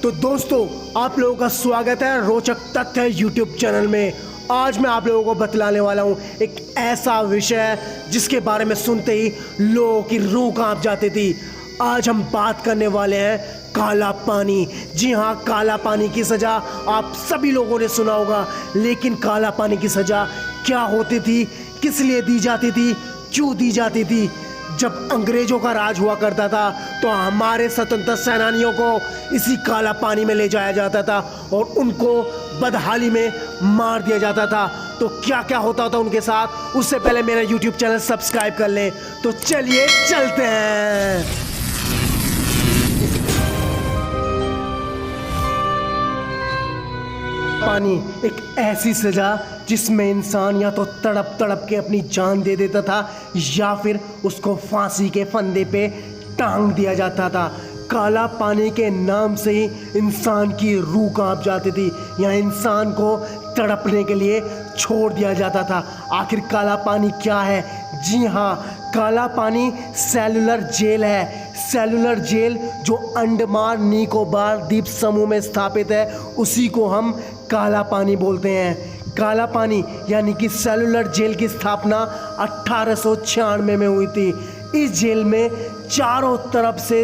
तो दोस्तों, आप लोगों का स्वागत है रोचक तथ्य यूट्यूब चैनल में। आज मैं आप लोगों को बतलाने वाला हूं एक ऐसा विषय जिसके बारे में सुनते ही लोगों की रूह कांप जाती थी। आज हम बात करने वाले हैं काला पानी। जी हाँ, काला पानी की सज़ा आप सभी लोगों ने सुना होगा, लेकिन काला पानी की सज़ा क्या होती थी, किस लिए दी जाती थी, क्यों दी जाती थी? जब अंग्रेजों का राज हुआ करता था तो हमारे स्वतंत्रता सेनानियों को इसी काला पानी में ले जाया जाता था और उनको बदहाली में मार दिया जाता था। तो क्या क्या होता था उनके साथ, उससे पहले मेरा यूट्यूब चैनल सब्सक्राइब कर लें। तो चलिए चलते हैं। पानी एक ऐसी सजा जिसमें इंसान या तो तड़प तड़प के अपनी जान दे देता था या फिर उसको फांसी के फंदे पे टांग दिया जाता था। काला पानी के नाम से ही इंसान की रूह कांप जाती थी या इंसान को तड़पने के लिए छोड़ दिया जाता था। आखिर काला पानी क्या है? जी हाँ, काला पानी सेलुलर जेल है। सेलुलर जेल जो अंडमान निकोबार द्वीप समूह में स्थापित है, उसी को हम काला पानी बोलते हैं। काला पानी यानी कि सेलुलर जेल की स्थापना 1896 में हुई थी। इस जेल में चारों तरफ से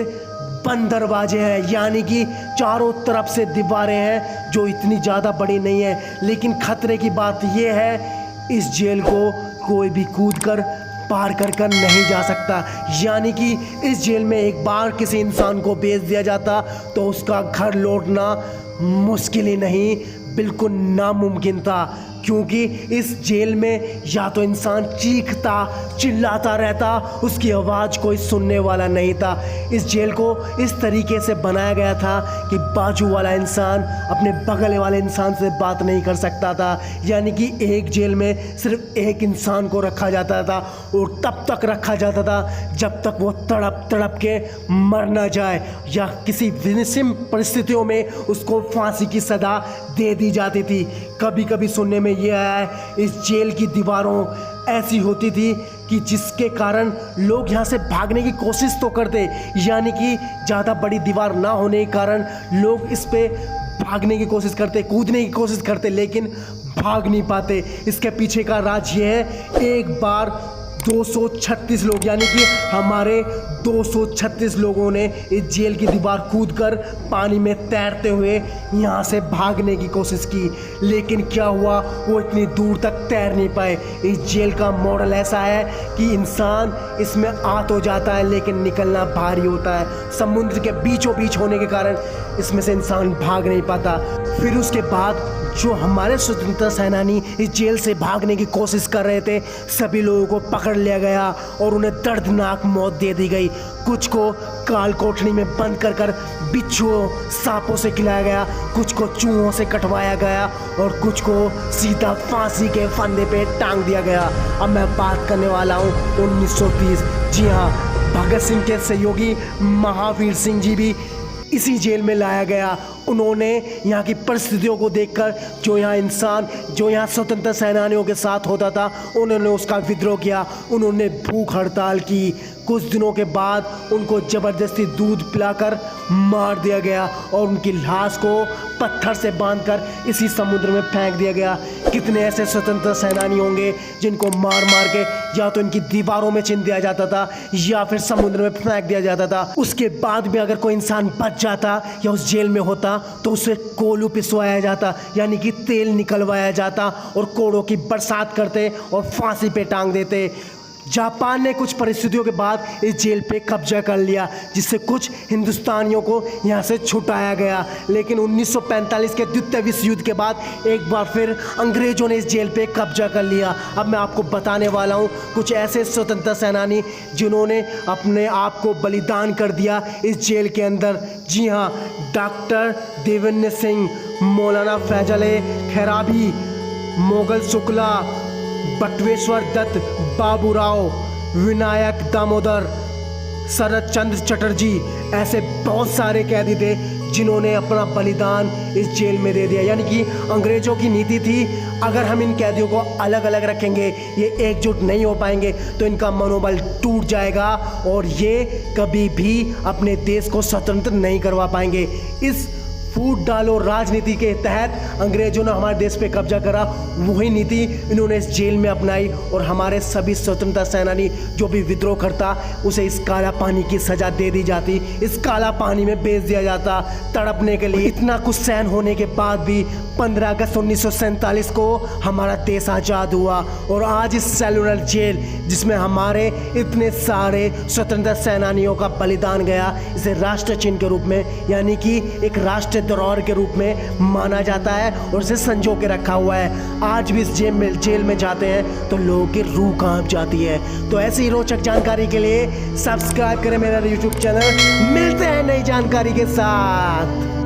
बंद दरवाजे हैं, यानी कि चारों तरफ से दीवारें हैं जो इतनी ज़्यादा बड़ी नहीं है। लेकिन खतरे की बात यह है, इस जेल को कोई भी कूद कर पार कर नहीं जा सकता। यानी कि इस जेल में एक बार किसी इंसान को भेज दिया जाता तो उसका घर लौटना मुश्किल ही नहीं, बिल्कुल नामुमकिन था। क्योंकि इस जेल में या तो इंसान चीखता चिल्लाता रहता, उसकी आवाज़ कोई सुनने वाला नहीं था। इस जेल को इस तरीके से बनाया गया था कि बाजू वाला इंसान अपने बगल वाले इंसान से बात नहीं कर सकता था। यानी कि एक जेल में सिर्फ एक इंसान को रखा जाता था और तब तक रखा जाता था जब तक वो तड़प तड़प के मर ना जाए या किसी विषम परिस्थितियों में उसको फांसी की सज़ा दे दी जाती थी। कभी कभी सुनने में ये आया है, इस जेल की दीवारों ऐसी होती थी कि जिसके कारण लोग यहाँ से भागने की कोशिश तो करते, यानी कि ज़्यादा बड़ी दीवार ना होने के कारण लोग इस पे भागने की कोशिश करते, कूदने की कोशिश करते, लेकिन भाग नहीं पाते। इसके पीछे का राज ये है, एक बार 236 लोग यानी कि हमारे 236 लोगों ने इस जेल की दीवार कूदकर पानी में तैरते हुए यहाँ से भागने की कोशिश की, लेकिन क्या हुआ, वो इतनी दूर तक तैर नहीं पाए। इस जेल का मॉडल ऐसा है कि इंसान इसमें आ तो जाता है लेकिन निकलना भारी होता है। समुद्र के बीचों बीच होने के कारण इसमें से इंसान भाग नहीं पाता। फिर उसके बाद जो हमारे स्वतंत्रता सेनानी इस जेल से भागने की कोशिश कर रहे थे, सभी लोगों को पकड़ लिया गया और उन्हें दर्दनाक मौत दे दी गई। कुछ को काल कोठरी में बंद कर बिच्छुओं सांपों से खिलाया गया, कुछ को चूहों से कटवाया गया और कुछ को सीधा फांसी के फंदे पे टांग दिया गया। अब मैं बात करने वाला हूँ 1930। जी हाँ, भगत सिंह के सहयोगी महावीर सिंह जी भी इसी जेल में लाया गया। उन्होंने यहाँ की परिस्थितियों को देखकर जो यहाँ स्वतंत्रता सेनानियों के साथ होता था, उन्होंने उसका विद्रोह किया। उन्होंने भूख हड़ताल की। कुछ दिनों के बाद उनको ज़बरदस्ती दूध पिलाकर मार दिया गया और उनकी लाश को पत्थर से बांधकर इसी समुद्र में फेंक दिया गया। कितने ऐसे स्वतंत्रता सेनानी होंगे जिनको मार मार के या तो इनकी दीवारों में चिन दिया जाता था या फिर समुद्र में फेंक दिया जाता था। उसके बाद भी अगर कोई इंसान बच जाता या उस जेल में होता तो उसे कोलू पिसवाया जाता, यानी कि तेल निकलवाया जाता और कोड़ों की बरसात करते और फांसी पे टांग देते। जापान ने कुछ परिस्थितियों के बाद इस जेल पे कब्जा कर लिया, जिससे कुछ हिंदुस्तानियों को यहाँ से छुटाया गया। लेकिन 1945 के द्वितीय विश्व युद्ध के बाद एक बार फिर अंग्रेजों ने इस जेल पे कब्जा कर लिया। अब मैं आपको बताने वाला हूँ कुछ ऐसे स्वतंत्रता सेनानी जिन्होंने अपने आप को बलिदान कर दिया इस जेल के अंदर। जी हाँ, डॉक्टर देवेंद्र सिंह, मौलाना फैजल खैराबी, मोगल शुक्ला, बटवेश्वर दत्त, बाबूराव, विनायक दामोदर, शरद चंद्र चटर्जी, ऐसे बहुत सारे कैदी थे जिन्होंने अपना बलिदान इस जेल में दे दिया। यानी कि अंग्रेज़ों की नीति थी, अगर हम इन कैदियों को अलग अलग रखेंगे, ये एकजुट नहीं हो पाएंगे तो इनका मनोबल टूट जाएगा और ये कभी भी अपने देश को स्वतंत्र नहीं करवा पाएंगे। इस फूट डालो राजनीति के तहत अंग्रेजों ने हमारे देश पे कब्जा करा, वही नीति इन्होंने इस जेल में अपनाई और हमारे सभी स्वतंत्रता सेनानी जो भी विद्रोह करता उसे इस काला पानी की सजा दे दी जाती, इस काला पानी में बेच दिया जाता तड़पने के लिए। इतना कुछ सहन होने के बाद भी 15 अगस्त 1947 को हमारा देश आज़ाद हुआ और आज इस सेलुलर जेल जिसमें हमारे इतने सारे स्वतंत्रता सेनानियों का बलिदान गया, इसे राष्ट्र चिन्ह के रूप में यानी कि एक राष्ट्र धरोहर के रूप में माना जाता है और इसे संजो के रखा हुआ है। आज भी इस जेल में जाते हैं तो लोगों की रूह कांप जाती है। तो ऐसी ही रोचक जानकारी के लिए सब्सक्राइब करें मेरा YouTube चैनल। मिलते हैं नई जानकारी के साथ।